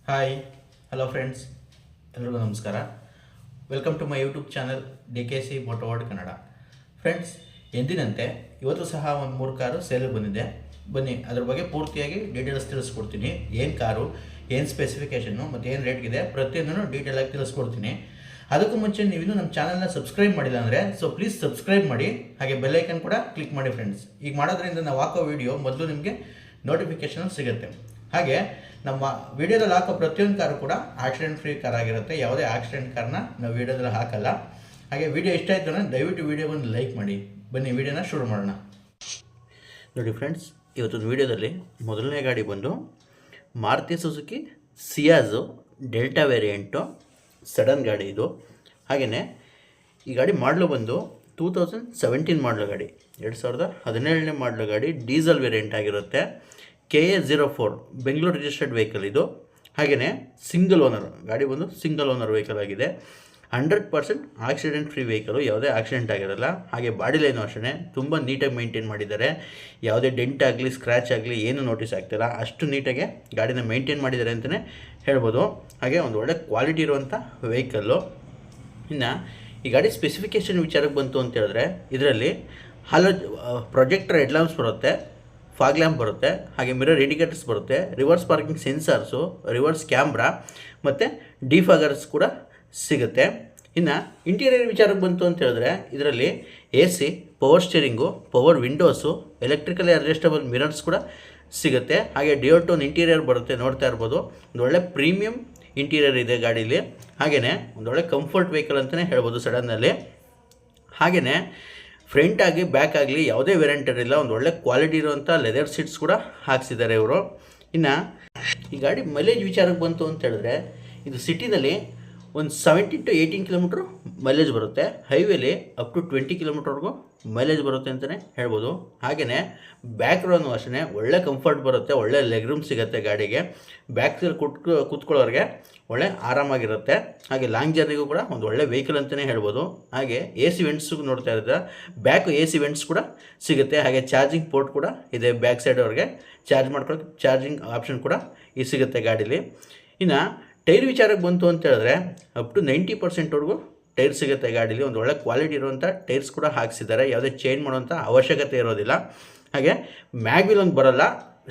Hi hello friends, ಎಲ್ರಿಗೂ ನಮಸ್ಕಾರ. Welcome to my YouTube channel DKC motoworld Kannada. Friends, ಎಂದಿನಂತೆ ಇವತ್ತು ಸಹ ಒಂದು 3 ಕಾರು ಸೇಲಿಗೆ ಬಂದಿದೆ. ಬನ್ನಿ ಅದ್ರ ಬಗ್ಗೆ ಪೂರ್ತಿಯಾಗಿ ಡೀಟೇಲ್ಸ್ ತಿಳಿಸ್ಕೊಡ್ತೀನಿ. ಏನು ಕಾರು, ಏನು ಸ್ಪೆಸಿಫಿಕೇಷನ್ನು ಮತ್ತು ಏನು ರೇಟ್ಗಿದೆ ಪ್ರತಿಯೊಂದನ್ನು ಡೀಟೇಲಾಗಿ ತಿಳಿಸ್ಕೊಡ್ತೀನಿ. ಅದಕ್ಕೂ ಮುಂಚೆ ನೀವಿನ್ನೂ ನಮ್ಮ ಚಾನಲ್ನ ಸಬ್ಸ್ಕ್ರೈಬ್ ಮಾಡಿಲ್ಲ ಅಂದರೆ ಪ್ಲೀಸ್ ಸಬ್ಸ್ಕ್ರೈಬ್ ಮಾಡಿ, ಹಾಗೆ ಬೆಲ್ಲೈಕನ್ ಕೂಡ ಕ್ಲಿಕ್ ಮಾಡಿ ಫ್ರೆಂಡ್ಸ್. ಈಗ ಮಾಡೋದ್ರಿಂದ ನಾವು ಹಾಕೋ ವಿಡಿಯೋ ಮೊದಲು ನಿಮಗೆ ನೋಟಿಫಿಕೇಷನ್ ಸಿಗುತ್ತೆ. ಹಾಗೆ ನಮ್ಮ ವಿಡಿಯೋದಲ್ಲಿ ಹಾಕೋ ಪ್ರತಿಯೊಂದು ಕಾರು ಕೂಡ ಆಕ್ಸಿಡೆಂಟ್ ಫ್ರೀ ಕಾರ್ ಆಗಿರುತ್ತೆ. ಯಾವುದೇ ಆಕ್ಸಿಡೆಂಟ್ ಕಾರ್ನ ನಾವು ವಿಡಿಯೋದಲ್ಲಿ ಹಾಕಲ್ಲ. ಹಾಗೆ ವಿಡಿಯೋ ಇಷ್ಟ ಆಯಿತು ಅಂದರೆ ದಯವಿಟ್ಟು ವಿಡಿಯೋವನ್ನು ಲೈಕ್ ಮಾಡಿ. ಬನ್ನಿ ವಿಡಿಯೋನ ಶುರು ಮಾಡೋಣ. ನೋಡಿ ಫ್ರೆಂಡ್ಸ್, ಇವತ್ತು ವಿಡಿಯೋದಲ್ಲಿ ಮೊದಲನೇ ಗಾಡಿ ಬಂದು Maruti Suzuki ಸಿಯಾಜು delta variant sudden ಗಾಡಿ ಇದು. ಹಾಗೆಯೇ ಈ ಗಾಡಿ ಮಾಡಲು ಬಂದು 2017 ಮಾಡಲು ಗಾಡಿ, 2017ನೇ ಮಾಡಲು ಗಾಡಿ, ಡೀಸೆಲ್ ವೇರಿಯಂಟ್ ಆಗಿರುತ್ತೆ. KA04 ಬೆಂಗಳೂರು ರಿಜಿಸ್ಟರ್ಡ್ ವೆಹಿಕಲ್ ಇದು. ಹಾಗೆಯೇ ಸಿಂಗಲ್ ಓನರ್ ಗಾಡಿ ಬಂದು ಸಿಂಗಲ್ ಓನರ್ ವೆಹಿಕಲ್ ಆಗಿದೆ. 100% ಆಕ್ಸಿಡೆಂಟ್ ಫ್ರೀ ವೆಹಿಕಲು, ಯಾವುದೇ ಆಕ್ಸಿಡೆಂಟ್ ಆಗಿರಲ್ಲ. ಹಾಗೆ ಬಾಡಿ ಲೈನು ಅಷ್ಟೇ ತುಂಬ ನೀಟಾಗಿ ಮೇಂಟೈನ್ ಮಾಡಿದ್ದಾರೆ. ಯಾವುದೇ ಡೆಂಟ್ ಆಗಲಿ ಸ್ಕ್ರ್ಯಾಚ್ ಆಗಲಿ ಏನು ನೋಟಿಸ್ ಆಗ್ತಿಲ್ಲ, ಅಷ್ಟು ನೀಟಾಗಿ ಗಾಡಿನ ಮೇಂಟೈನ್ ಮಾಡಿದ್ದಾರೆ ಅಂತಲೇ ಹೇಳ್ಬೋದು. ಹಾಗೆ ಒಂದು ಒಳ್ಳೆ ಕ್ವಾಲಿಟಿ ಇರುವಂಥ ವೆಹಿಕಲ್ಲು. ಇನ್ನು ಈ ಗಾಡಿ ಸ್ಪೆಸಿಫಿಕೇಷನ್ ವಿಚಾರಕ್ಕೆ ಬಂತು ಅಂತ ಹೇಳಿದ್ರೆ, ಇದರಲ್ಲಿ ಪ್ರೊಜೆಕ್ಟರ್ ಹೆಡ್ ಲ್ಯಾಂಪ್ಸ್ ಬರುತ್ತೆ, ಫಾಗ್ ಲ್ಯಾಂಪ್ ಬರುತ್ತೆ, ಹಾಗೆ ಮಿರರ್ ಇಂಡಿಕೇಟರ್ಸ್ ಬರುತ್ತೆ, reverse parking sensors, reverse camera ಮತ್ತು ಡಿಫಾಗರ್ಸ್ ಕೂಡ ಸಿಗುತ್ತೆ. ಇನ್ನು ಇಂಟೀರಿಯರ್ ವಿಚಾರಕ್ಕೆ ಬಂತು ಅಂತ ಹೇಳಿದ್ರೆ, ಇದರಲ್ಲಿ AC, power steering, power windows, electrically adjustable mirrors ಕೂಡ ಸಿಗುತ್ತೆ. ಹಾಗೆ ಡ್ಯುಯಲ್ ಟೋನ್ ಇಂಟೀರಿಯರ್ ಬರುತ್ತೆ, ನೋಡ್ತಾ ಇರ್ಬೋದು. ಒಂದು ಒಳ್ಳೆ ಪ್ರೀಮಿಯಂ ಇಂಟೀರಿಯರ್ ಇದೆ ಗಾಡೀಲಿ. ಹಾಗೆಯೇ ಒಂದೊಳ್ಳೆ ಕಂಫರ್ಟ್ ವೆಹಿಕಲ್ ಅಂತಲೇ ಹೇಳ್ಬೋದು ಸಡನ್ನಲ್ಲಿ. ಹಾಗೆಯೇ ಫ್ರಂಟ್ ಆಗಿ ಬ್ಯಾಕ್ ಆಗಲಿ ಯಾವುದೇ ವೇರಿಯಂಟ್ ಇರಲಿಲ್ಲ, ಒಂದು ಒಳ್ಳೆ ಕ್ವಾಲಿಟಿ ಇರುವಂಥ ಲೆದರ್ ಸೀಟ್ಸ್ ಕೂಡ ಹಾಕ್ಸಿದ್ದಾರೆ ಇವರು. ಇನ್ನು ಈ ಗಾಡಿ ಮೈಲೇಜ್ ವಿಚಾರಕ್ಕೆ ಬಂತು ಅಂತ ಹೇಳಿದ್ರೆ, ಇದು ಸಿಟಿನಲ್ಲಿ ಒಂದು 17 to 18 ಕಿಲೋಮೀಟ್ರ್ ಮೈಲೇಜ್ ಬರುತ್ತೆ. ಹೈವೇಲಿ ಅಪ್ ಟು 20 ಕಿಲೋಮೀಟ್ರ್ವರೆಗೂ ಮೈಲೇಜ್ ಬರುತ್ತೆ ಅಂತಲೇ ಹೇಳ್ಬೋದು. ಹಾಗೆಯೇ ಬ್ಯಾಕ್ ರೋನು ಅಷ್ಟೇ ಒಳ್ಳೆ ಕಂಫರ್ಟ್ ಬರುತ್ತೆ, ಒಳ್ಳೆ ಲೆಗ್ ರೂಮ್ ಸಿಗುತ್ತೆ ಗಾಡಿಗೆ. ಬ್ಯಾಕ್ ಸೀಲ್ ಕೂತ್ಕೊಳ್ಳೋರಿಗೆ ಒಳ್ಳೆ ಆರಾಮಾಗಿರುತ್ತೆ. ಹಾಗೆ ಲಾಂಗ್ ಜರ್ನಿಗೂ ಕೂಡ ಒಂದು ಒಳ್ಳೆ ವೆಹಿಕಲ್ ಅಂತಲೇ ಹೇಳ್ಬೋದು. ಹಾಗೆ AC ವೆಂಟ್ಸು ನೋಡ್ತಾ ಇರುತ್ತೆ, ಬ್ಯಾಕ್ AC ವೆಂಟ್ಸ್ ಕೂಡ ಸಿಗುತ್ತೆ. ಹಾಗೆ ಚಾರ್ಜಿಂಗ್ ಪೋರ್ಟ್ ಕೂಡ ಇದೆ ಬ್ಯಾಕ್ ಸೈಡ್ ಅವ್ರಿಗೆ, ಚಾರ್ಜ್ ಮಾಡ್ಕೊಳ್ಳೋಕೆ ಚಾರ್ಜಿಂಗ್ ಆಪ್ಷನ್ ಕೂಡ ಈ ಸಿಗುತ್ತೆ ಗಾಡೀಲಿ. ಇನ್ನು ಟೈರ್ ವಿಚಾರಕ್ಕೆ ಬಂತು ಅಂತ ಹೇಳಿದ್ರೆ, ಅಪ್ ಟು 90%ವರೆಗೂ ಟೈರ್ ಸಿಗುತ್ತೆ ಗಾಡೀಲಿ. ಒಂದು ಒಳ್ಳೆ ಕ್ವಾಲಿಟಿ ಇರುವಂಥ ಟೈರ್ಸ್ ಕೂಡ ಹಾಕ್ಸಿದ್ದಾರೆ, ಯಾವುದೇ ಚೇಂಜ್ ಮಾಡುವಂಥ ಅವಶ್ಯಕತೆ ಇರೋದಿಲ್ಲ. ಹಾಗೆ ಮ್ಯಾಗ್ವಿಲ್ ಒಂದು ಬರೋಲ್ಲ,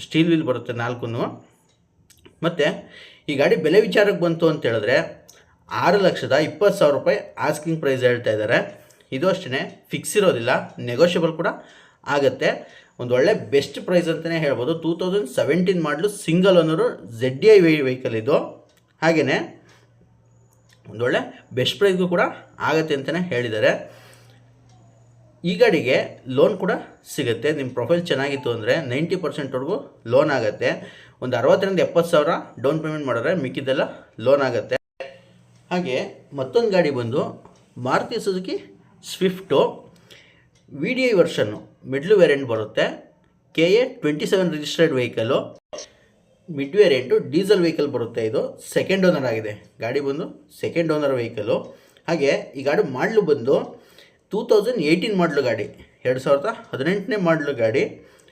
ಸ್ಟೀಲ್ ವೀಲ್ ಬರುತ್ತೆ 4. ಮತ್ತು ಈ ಗಾಡಿ ಬೆಲೆ ವಿಚಾರಕ್ಕೆ ಬಂತು ಅಂತ ಹೇಳಿದ್ರೆ, 6,20,000 ರೂಪಾಯಿ ಆಸ್ಕಿಂಗ್ ಪ್ರೈಸ್ ಹೇಳ್ತಾ ಇದ್ದಾರೆ. ಇದು ಅಷ್ಟೇ ಫಿಕ್ಸ್ ಇರೋದಿಲ್ಲ, ನೆಗೋಷಿಯಬಲ್ ಕೂಡ ಆಗುತ್ತೆ. ಒಂದು ಒಳ್ಳೆ ಬೆಸ್ಟ್ ಪ್ರೈಸ್ ಅಂತಲೇ ಹೇಳ್ಬೋದು. 2017 ಮಾಡಲು ಸಿಂಗಲ್ ಓನರು ZDI ವೆಹಿಕಲ್ ಇದು. ಹಾಗೆಯೇ ಒಂದೊಳ್ಳೆ ಬೆಸ್ಟ್ ಪ್ರೈಸ್ಗೂ ಕೂಡ ಆಗುತ್ತೆ ಅಂತಲೇ ಹೇಳಿದ್ದಾರೆ. ಈ ಗಾಡಿಗೆ ಲೋನ್ ಕೂಡ ಸಿಗುತ್ತೆ. ನಿಮ್ಮ ಪ್ರೊಫೈಲ್ ಚೆನ್ನಾಗಿತ್ತು ಅಂದರೆ 90%ವರೆಗೂ ಲೋನ್ ಆಗುತ್ತೆ. ಒಂದು 60,000 to 70,000 ಡೌನ್ ಪೇಮೆಂಟ್ ಮಾಡಿದ್ರೆ ಮಿಕ್ಕಿದ್ದೆಲ್ಲ ಲೋನ್ ಆಗುತ್ತೆ. ಹಾಗೆ ಮತ್ತೊಂದು ಗಾಡಿ ಬಂದು Maruti Suzuki Swift VDI version middle variant ಬರುತ್ತೆ. KA27 registered vehicle, mid variant diesel vehicle ಬರುತ್ತೆ. ಇದು ಸೆಕೆಂಡ್ ಓನರ್ ಆಗಿದೆ ಗಾಡಿ, ಬಂದು ಸೆಕೆಂಡ್ ಓನರ್ ವೆಹಿಕಲು. ಹಾಗೆ ಈ ಗಾಡಿ ಮಾಡಲು ಬಂದು 2018 ಮಾಡಲು ಗಾಡಿ, 2018ನೇ ಮಾಡಲು ಗಾಡಿ.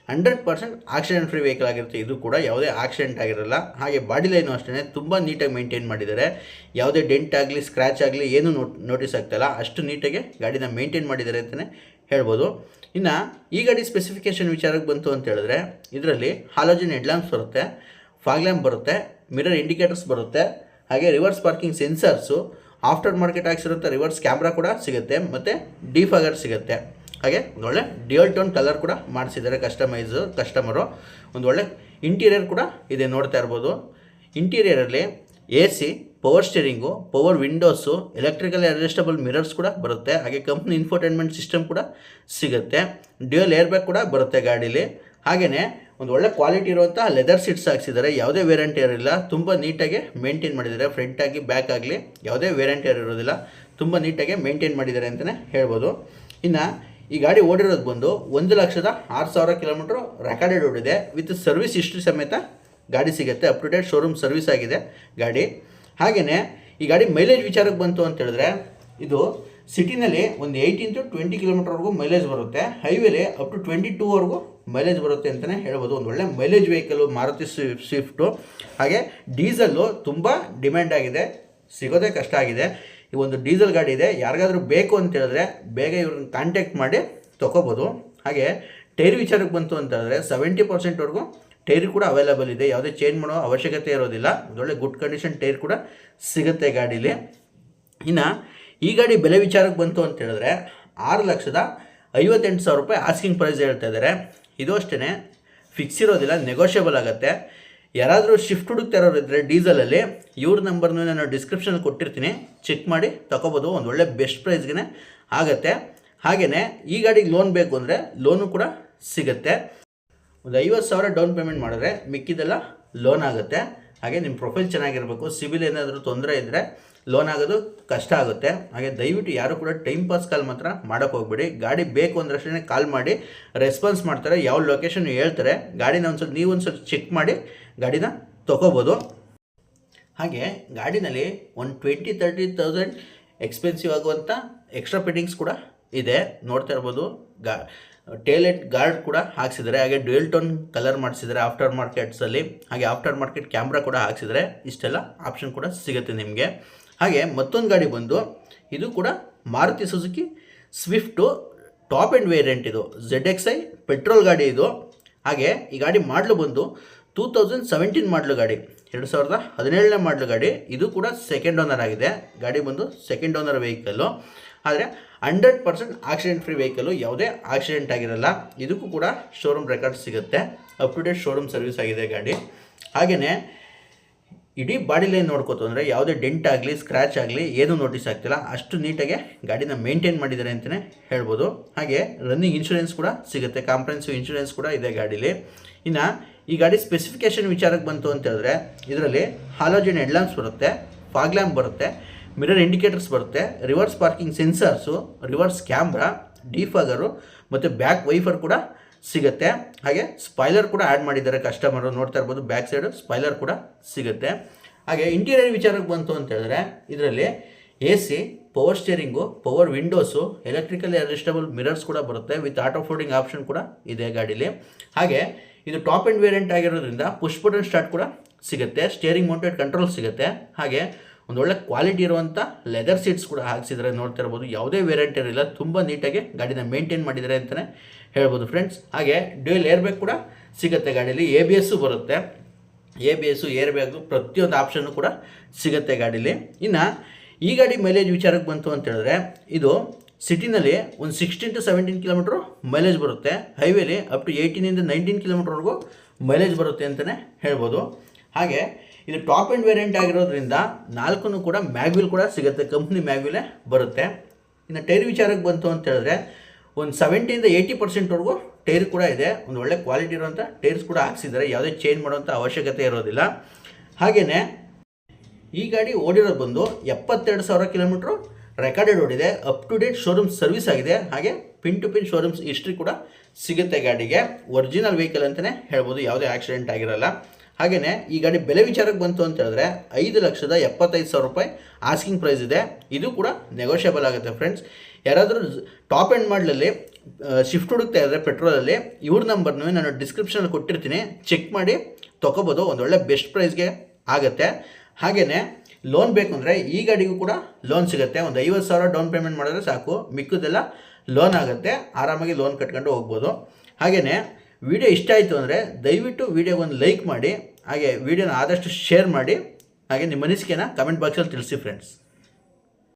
100% ಆಕ್ಸಿಡೆಂಟ್ ಫ್ರೀ ವೆಹಿಕಲ್ ಆಗಿರುತ್ತೆ. ಇದು ಕೂಡ ಯಾವುದೇ ಆಕ್ಸಿಡೆಂಟ್ ಆಗಿರಲ್ಲ. ಹಾಗೆ ಬಾಡಿ ಲೈನು ಅಷ್ಟೇ ತುಂಬ ನೀಟಾಗಿ ಮೇಂಟೈನ್ ಮಾಡಿದ್ದಾರೆ. ಯಾವುದೇ ಡೆಂಟ್ ಆಗಲಿ ಸ್ಕ್ರ್ಯಾಚ್ ಆಗಲಿ ಏನೂ ನೋಟಿಸ್ ಆಗ್ತಾಯಿಲ್ಲ, ಅಷ್ಟು ನೀಟಾಗಿ ಗಾಡಿನ ಮೇಂಟೈನ್ ಮಾಡಿದ್ದಾರೆ ಅಂತಲೇ ಹೇಳ್ಬೋದು. ಇನ್ನು ಈ ಗಾಡಿ ಸ್ಪೆಸಿಫಿಕೇಷನ್ ವಿಚಾರಕ್ಕೆ ಬಂತು ಅಂತ ಹೇಳಿದ್ರೆ, ಇದರಲ್ಲಿ ಹಾಲೋಜನ್ ಹೆಡ್ ಲ್ಯಾಂಪ್ಸ್ ಬರುತ್ತೆ, ಫಾಗ್ ಲ್ಯಾಂಪ್ ಬರುತ್ತೆ, ಮಿರರ್ ಇಂಡಿಕೇಟರ್ಸ್ ಬರುತ್ತೆ, ಹಾಗೆ reverse parking sensors, after market ಹಾಕ್ಸಿರುವಂಥ ರಿವರ್ಸ್ ಕ್ಯಾಮ್ರಾ ಕೂಡ ಸಿಗುತ್ತೆ, ಮತ್ತು ಡಿಫಾಗರ್ ಸಿಗುತ್ತೆ. ಹಾಗೆ ಒಂದೊಳ್ಳೆ ಡ್ಯುಯಲ್ ಟೋನ್ ಕಲರ್ ಕೂಡ ಮಾಡಿಸಿದ್ದಾರೆ ಕಸ್ಟಮರು. ಒಂದು ಒಳ್ಳೆ ಇಂಟೀರಿಯರ್ ಕೂಡ ಇದೆ, ನೋಡ್ತಾ ಇರ್ಬೋದು. ಇಂಟೀರಿಯರಲ್ಲಿ AC, power steering, power windows, electrically adjustable mirrors ಕೂಡ ಬರುತ್ತೆ. ಹಾಗೆ ಕಂಪ್ನಿ ಇನ್ಫೋಟೈನ್ಮೆಂಟ್ ಸಿಸ್ಟಮ್ ಕೂಡ ಸಿಗುತ್ತೆ. ಡ್ಯುಯಲ್ ಏರ್ ಬ್ಯಾಗ್ ಕೂಡ ಬರುತ್ತೆ ಗಾಡೀಲಿ. ಹಾಗೆಯೇ ಒಂದು ಒಳ್ಳೆ ಕ್ವಾಲಿಟಿ ಇರುವಂಥ ಲೆದರ್ ಸೀಟ್ಸ್ ಹಾಕ್ಸಿದ್ದಾರೆ, ಯಾವುದೇ ವೇರಿಯಂಟ್ ಇರೋದಿಲ್ಲ, ತುಂಬ ನೀಟಾಗಿ ಮೇಂಟೈನ್ ಮಾಡಿದ್ದಾರೆ. ಫ್ರಂಟ್ ಆಗಿ ಬ್ಯಾಕ್ ಆಗಲಿ ಯಾವುದೇ ವೇರಿಯಂಟ್ ಇರೋದಿಲ್ಲ, ತುಂಬ ನೀಟಾಗಿ ಮೇಂಟೈನ್ ಮಾಡಿದ್ದಾರೆ ಅಂತಲೇ ಹೇಳ್ಬೋದು. ಇನ್ನು ಈ ಗಾಡಿ ಓಡಿರೋದು ಬಂದು 1,06,000 ಕಿಲೋಮೀಟ್ರ್ ರೆಕಾರ್ಡೆಡ್ ಓಡಿದೆ. ವಿತ್ ಸರ್ವಿಸ್ ಹಿಸ್ಟ್ರಿ ಸಮೇತ ಗಾಡಿ ಸಿಗುತ್ತೆ, up to date showroom service ಆಗಿದೆ ಗಾಡಿ. ಹಾಗೆಯೇ ಈ ಗಾಡಿ ಮೈಲೇಜ್ ವಿಚಾರಕ್ಕೆ ಬಂತು ಅಂತ ಹೇಳಿದ್ರೆ, ಇದು ಸಿಟಿನಲ್ಲಿ ಒಂದು 18 to 20 ಕಿಲೋಮೀಟ್ರ್ವರೆಗೂ ಮೈಲೇಜ್ ಬರುತ್ತೆ. ಹೈವೇಲಿ ಅಪ್ ಟು 22ವರೆಗೂ ಮೈಲೇಜ್ ಬರುತ್ತೆ ಅಂತಲೇ ಹೇಳ್ಬೋದು. ಒಂದು ಒಳ್ಳೆ ಮೈಲೇಜ್ ವೆಹಿಕಲ್ಲು ಮಾರುತಿ ಸ್ವಿಫ್ಟು. ಹಾಗೆ ಡೀಸಲ್ಲು ತುಂಬ ಡಿಮ್ಯಾಂಡ್ ಆಗಿದೆ, ಸಿಗೋದೇ ಕಷ್ಟ ಆಗಿದೆ. ಈ ಒಂದು ಡೀಸೆಲ್ ಗಾಡಿ ಇದೆ, ಯಾರಿಗಾದ್ರೂ ಬೇಕು ಅಂತ ಹೇಳಿದ್ರೆ ಬೇಗ ಇವ್ರನ್ನ ಕಾಂಟ್ಯಾಕ್ಟ್ ಮಾಡಿ ತೊಗೋಬೋದು. ಹಾಗೆ ಟೈರ್ ವಿಚಾರಕ್ಕೆ ಬಂತು ಅಂತ ಹೇಳಿದ್ರೆ 70%ವರೆಗೂ ಟೈರ್ ಕೂಡ ಅವೈಲೇಬಲ್ ಇದೆ, ಯಾವುದೇ ಚೇಂಜ್ ಮಾಡೋ ಅವಶ್ಯಕತೆ ಇರೋದಿಲ್ಲ. ಒಂದೊಳ್ಳೆ ಗುಡ್ ಕಂಡೀಷನ್ ಟೈರ್ ಕೂಡ ಸಿಗುತ್ತೆ ಗಾಡೀಲಿ. ಇನ್ನು ಈ ಗಾಡಿ ಬೆಲೆ ವಿಚಾರಕ್ಕೆ ಬಂತು ಅಂತ ಹೇಳಿದ್ರೆ 6,58,000 ರೂಪಾಯಿ ಆಸ್ಕಿಂಗ್ ಪ್ರೈಸ್ ಹೇಳ್ತಾ ಇದ್ದಾರೆ. ಇದು ಅಷ್ಟೇ ಫಿಕ್ಸ್ ಇರೋದಿಲ್ಲ, ನೆಗೋಷಿಯಬಲ್ ಆಗುತ್ತೆ. ಯಾರಾದರೂ ಶಿಫ್ಟ್ ಹುಡುಕ್ತಾ ಇರೋರು ಇದ್ದರೆ ಡೀಸೆಲಲ್ಲಿ ಇವ್ರ ನಂಬರ್ನ ನಾನು ಡಿಸ್ಕ್ರಿಪ್ಷನಲ್ಲಿ ಕೊಟ್ಟಿರ್ತೀನಿ, ಚೆಕ್ ಮಾಡಿ ತೊಗೋಬೋದು. ಒಂದು ಒಳ್ಳೆ ಬೆಸ್ಟ್ ಪ್ರೈಸ್ಗೆ ಆಗುತ್ತೆ. ಹಾಗೆಯೇ ಈ ಗಾಡಿಗೆ ಲೋನ್ ಬೇಕು ಅಂದರೆ ಲೋನು ಕೂಡ ಸಿಗುತ್ತೆ. ಒಂದು 50,000 ಡೌನ್ ಪೇಮೆಂಟ್ ಮಾಡಿದ್ರೆ ಮಿಕ್ಕಿದೆಲ್ಲ ಲೋನ್ ಆಗುತ್ತೆ. ಹಾಗೆ ನಿಮ್ಮ ಪ್ರೊಫೈಲ್ ಚೆನ್ನಾಗಿರಬೇಕು, ಸಿಬಿಲ್ ಏನಾದರೂ ತೊಂದರೆ ಇದ್ದರೆ ಲೋನ್ ಆಗೋದು ಕಷ್ಟ ಆಗುತ್ತೆ. ಹಾಗೆ ದಯವಿಟ್ಟು ಯಾರು ಕೂಡ ಟೈಮ್ ಪಾಸ್ ಕಾಲ್ ಮಾತ್ರ ಮಾಡೋಕ್ಕೆ ಹೋಗ್ಬೇಡಿ. ಗಾಡಿ ಬೇಕು ಅಂದ್ರಷ್ಟೇ ಕಾಲ್ ಮಾಡಿ ರೆಸ್ಪಾನ್ಸ್ ಮಾಡ್ತಾರೆ, ಯಾವ ಲೊಕೇಶನ್ ಹೇಳ್ತಾರೆ. ಗಾಡಿನ ನೀವು ಒಂದ್ಸಲ ಚೆಕ್ ಮಾಡಿ ಗಾಡಿನ ತೊಗೋಬೋದು. ಹಾಗೆ ಗಾಡಿನಲ್ಲಿ ಒಂದು 20-30,000 ಎಕ್ಸ್ಪೆನ್ಸಿವ್ ಆಗುವಂಥ ಎಕ್ಸ್ಟ್ರಾ ಫಿಟ್ಟಿಂಗ್ಸ್ ಕೂಡ ಇದೆ, ನೋಡ್ತಾ ಇರ್ಬೋದು. ಟೇಲೆಟ್ ಗಾರ್ಡ್ ಕೂಡ ಹಾಕ್ಸಿದ್ದಾರೆ. ಹಾಗೆ ಡ್ಯೂಯಲ್ ಟೋನ್ ಕಲರ್ ಮಾಡಿಸಿದ್ದಾರೆ ಆಫ್ಟರ್ ಮಾರ್ಕೆಟ್ಸಲ್ಲಿ. ಹಾಗೆ ಆಫ್ಟರ್ ಮಾರ್ಕೆಟ್ ಕ್ಯಾಮ್ರಾ ಕೂಡ ಹಾಕ್ಸಿದ್ದಾರೆ. ಇಷ್ಟೆಲ್ಲ ಆಪ್ಷನ್ ಕೂಡ ಸಿಗುತ್ತೆ ನಿಮಗೆ. ಹಾಗೆ ಮತ್ತೊಂದು ಗಾಡಿ ಬಂದು ಇದು ಕೂಡ Maruti Suzuki Swift top end variant. ಇದು ZXi ಪೆಟ್ರೋಲ್ ಗಾಡಿ ಇದು. ಹಾಗೆ ಈ ಗಾಡಿ ಮಾಡಲು ಬಂದು 2017 ಮಾಡಲು ಗಾಡಿ, 2017ನೇ ಮಾಡಲು ಗಾಡಿ. ಇದು ಕೂಡ ಸೆಕೆಂಡ್ ಓನರ್ ಆಗಿದೆ. ಗಾಡಿ ಬಂದು ಸೆಕೆಂಡ್ ಓನರ್ ವೆಹಿಕಲ್ಲು. ಆದರೆ 100% ಆಕ್ಸಿಡೆಂಟ್ ಫ್ರೀ ವೆಹಿಕಲ್ಲು, ಯಾವುದೇ ಆಕ್ಸಿಡೆಂಟ್ ಆಗಿರಲ್ಲ. ಇದಕ್ಕೂ ಕೂಡ ಶೋರೂಮ್ ರೆಕಾರ್ಡ್ ಸಿಗುತ್ತೆ, up to date showroom service ಆಗಿದೆ ಗಾಡಿ. ಹಾಗೆಯೇ ಇಡೀ ಬಾಡಿ ಲೈನ್ ನೋಡ್ಕೋತು ಅಂದರೆ ಯಾವುದೇ ಡೆಂಟ್ ಆಗಲಿ ಸ್ಕ್ರ್ಯಾಚ್ ಆಗಲಿ ಏನೂ ನೋಟಿಸ್ ಆಗ್ತಿಲ್ಲ, ಅಷ್ಟು ನೀಟಾಗಿ ಗಾಡಿನ ಮೇಂಟೈನ್ ಮಾಡಿದ್ದಾರೆ ಅಂತಲೇ ಹೇಳ್ಬೋದು. ಹಾಗೆ ರನ್ನಿಂಗ್ ಇನ್ಶೂರೆನ್ಸ್ ಕೂಡ ಸಿಗುತ್ತೆ, ಕಾಂಪ್ರಹೆನ್ಸಿವ್ ಇನ್ಶೂರೆನ್ಸ್ ಕೂಡ ಇದೆ ಗಾಡೀಲಿ. ಇನ್ನು ಈ ಗಾಡಿ ಸ್ಪೆಸಿಫಿಕೇಷನ್ ವಿಚಾರಕ್ಕೆ ಬಂತು ಅಂತ ಹೇಳಿದ್ರೆ ಇದರಲ್ಲಿ ಹಾಲೋಜನ್ ಹೆಡ್ಲ್ಯಾಂಪ್ಸ್ ಬರುತ್ತೆ, ಫಾಗ್ ಲ್ಯಾಂಪ್ ಬರುತ್ತೆ, ಮಿರರ್ ಇಂಡಿಕೇಟರ್ಸ್ ಬರುತ್ತೆ, reverse parking sensors, reverse camera, defogger ಮತ್ತು ಬ್ಯಾಕ್ ವೈಫರ್ ಕೂಡ ಸಿಗುತ್ತೆ. ಹಾಗೆ ಸ್ಪಾಯ್ಲರ್ ಕೂಡ ಆ್ಯಡ್ ಮಾಡಿದ್ದಾರೆ ಕಸ್ಟಮರು, ನೋಡ್ತಾ ಇರ್ಬೋದು. ಬ್ಯಾಕ್ ಸೈಡು ಸ್ಪಾಯ್ಲರ್ ಕೂಡ ಸಿಗುತ್ತೆ. ಹಾಗೆ ಇಂಟೀರಿಯರ್ ವಿಚಾರಕ್ಕೆ ಬಂತು ಅಂತ ಹೇಳಿದ್ರೆ ಇದರಲ್ಲಿ AC, power steering, power windows, electrically adjustable mirrors ಕೂಡ ಬರುತ್ತೆ, ವಿತ್ ಆಟೋ ಫೋಲ್ಡಿಂಗ್ ಆಪ್ಷನ್ ಕೂಡ ಇದೆ ಗಾಡೀಲಿ. ಹಾಗೆ ಇದು ಟಾಪ್ ಆ್ಯಂಡ್ ವೇರಿಯಂಟ್ ಆಗಿರೋದ್ರಿಂದ ಪುಷ್ ಬಟನ್ ಸ್ಟಾರ್ಟ್ ಕೂಡ ಸಿಗುತ್ತೆ, ಸ್ಟೇರಿಂಗ್ ಮೌಂಟೆಡ್ ಕಂಟ್ರೋಲ್ ಸಿಗುತ್ತೆ. ಹಾಗೆ ಒಂದೊಳ್ಳೆ ಕ್ವಾಲಿಟಿ ಇರುವಂಥ ಲೆದರ್ ಸೀಟ್ಸ್ ಕೂಡ ಹಾಕ್ಸಿದ್ರೆ ನೋಡ್ತಾ ಇರ್ಬೋದು. ಯಾವುದೇ ವೇರಿಯಂಟ್ ಇರಲಿಲ್ಲ, ತುಂಬ ನೀಟಾಗಿ ಗಾಡಿನ ಮೇಂಟೈನ್ ಮಾಡಿದ್ದಾರೆ ಅಂತಲೇ ಹೇಳ್ಬೋದು ಫ್ರೆಂಡ್ಸ್. ಹಾಗೆ ಡ್ಯೂಯಲ್ ಏರ್ ಬ್ಯಾಗ್ ಕೂಡ ಸಿಗುತ್ತೆ ಗಾಡೀಲಿ, ABS ಬರುತ್ತೆ, ABS ಏರ್ ಬ್ಯಾಗು ಪ್ರತಿಯೊಂದು ಆಪ್ಷನ್ನು ಕೂಡ ಸಿಗುತ್ತೆ ಗಾಡೀಲಿ. ಇನ್ನು ಈ ಗಾಡಿ ಮೈಲೇಜ್ ವಿಚಾರಕ್ಕೆ ಬಂತು ಅಂತ ಹೇಳಿದ್ರೆ ಇದು ಸಿಟಿನಲ್ಲಿ ಒಂದು 16 to 17 ಕಿಲೋಮೀಟ್ರು ಮೈಲೇಜ್ ಬರುತ್ತೆ, ಹೈವೇಲಿ ಅಪ್ ಟು 18 to 19 ಕಿಲೋಮೀಟ್ರ್ವರೆಗೂ ಮೈಲೇಜ್ ಬರುತ್ತೆ ಅಂತಲೇ ಹೇಳ್ಬೋದು. ಹಾಗೆ ಇದು ಟಾಪ್ ಆ್ಯಂಡ್ ವೇರಿಯಂಟ್ ಆಗಿರೋದ್ರಿಂದ 4 ಕೂಡ ಮ್ಯಾಗ್ವಿಲ್ ಕೂಡ ಸಿಗುತ್ತೆ, ಕಂಪ್ನಿ ಮ್ಯಾಗ್ವಿಲೇ ಬರುತ್ತೆ. ಇನ್ನು ಟೈರ್ ವಿಚಾರಕ್ಕೆ ಬಂತು ಅಂತ ಹೇಳಿದ್ರೆ ಒಂದು 70 to 80% ಟೈರ್ ಕೂಡ ಇದೆ. ಒಂದು ಒಳ್ಳೆ ಕ್ವಾಲಿಟಿ ಇರುವಂಥ ಟೈರ್ಸ್ ಕೂಡ ಹಾಕ್ಸಿದ್ದಾರೆ, ಯಾವುದೇ ಚೇಂಜ್ ಮಾಡುವಂಥ ಅವಶ್ಯಕತೆ ಇರೋದಿಲ್ಲ. ಹಾಗೆಯೇ ಈ ಗಾಡಿ ಓಡಿರೋದು ಬಂದು 72,000 ಕಿಲೋಮೀಟ್ರು ರೆಕಾರ್ಡೆಡ್ ಓಡಿದೆ, up to date showroom service ಆಗಿದೆ. ಹಾಗೆ pin to pin showroom's history ಕೂಡ ಸಿಗುತ್ತೆ ಗಾಡಿಗೆ. ಒರಿಜಿನಲ್ ವೆಹಿಕಲ್ ಅಂತಲೇ ಹೇಳ್ಬೋದು, ಯಾವುದೇ ಆಕ್ಸಿಡೆಂಟ್ ಆಗಿರಲ್ಲ. ಹಾಗೆಯೇ ಈ ಗಾಡಿ ಬೆಲೆ ವಿಚಾರಕ್ಕೆ ಬಂತು ಅಂತ ಹೇಳಿದ್ರೆ 5,75,000 ರೂಪಾಯಿ ಆಸ್ಕಿಂಗ್ ಪ್ರೈಸ್ ಇದೆ. ಇದು ಕೂಡ ನೆಗೋಷಿಯಬಲ್ ಆಗುತ್ತೆ ಫ್ರೆಂಡ್ಸ್. ಯಾರಾದರೂ ಟಾಪ್ ಎಂಡ್ ಮಾಡಲಲ್ಲಿ ಶಿಫ್ಟ್ ಹುಡುಕ್ತಾ ಇದ್ದರೆ ಪೆಟ್ರೋಲಲ್ಲಿ ಇವ್ರ ನಂಬರ್ನೂ ನಾನು ಡಿಸ್ಕ್ರಿಪ್ಷನಲ್ಲಿ ಕೊಟ್ಟಿರ್ತೀನಿ, ಚೆಕ್ ಮಾಡಿ ತೊಗೋಬೋದು. ಒಂದೊಳ್ಳೆ ಬೆಸ್ಟ್ ಪ್ರೈಸ್ಗೆ ಆಗುತ್ತೆ. ಹಾಗೆಯೇ ಲೋನ್ ಬೇಕು ಅಂದರೆ ಈ ಗಾಡಿಗೂ ಕೂಡ ಲೋನ್ ಸಿಗುತ್ತೆ. ಒಂದು 50,000 ಡೌನ್ ಪೇಮೆಂಟ್ ಮಾಡಿದ್ರೆ ಸಾಕು, ಮಿಕ್ಕಿದೆಲ್ಲ ಲೋನ್ ಆಗುತ್ತೆ, ಆರಾಮಾಗಿ ಲೋನ್ ಕಟ್ಕೊಂಡು ಹೋಗ್ಬೋದು. ಹಾಗೆಯೇ ವಿಡಿಯೋ ಇಷ್ಟ ಆಯಿತು ಅಂದರೆ ದಯವಿಟ್ಟು ವಿಡಿಯೋಗೊಂದು ಲೈಕ್ ಮಾಡಿ, ಹಾಗೆ ವಿಡಿಯೋನ ಆದಷ್ಟು ಶೇರ್ ಮಾಡಿ, ಹಾಗೆ ನಿಮ್ಮ ಅನಿಸಿಕೆನ ಕಮೆಂಟ್ ಬಾಕ್ಸಲ್ಲಿ ತಿಳಿಸಿ ಫ್ರೆಂಡ್ಸ್.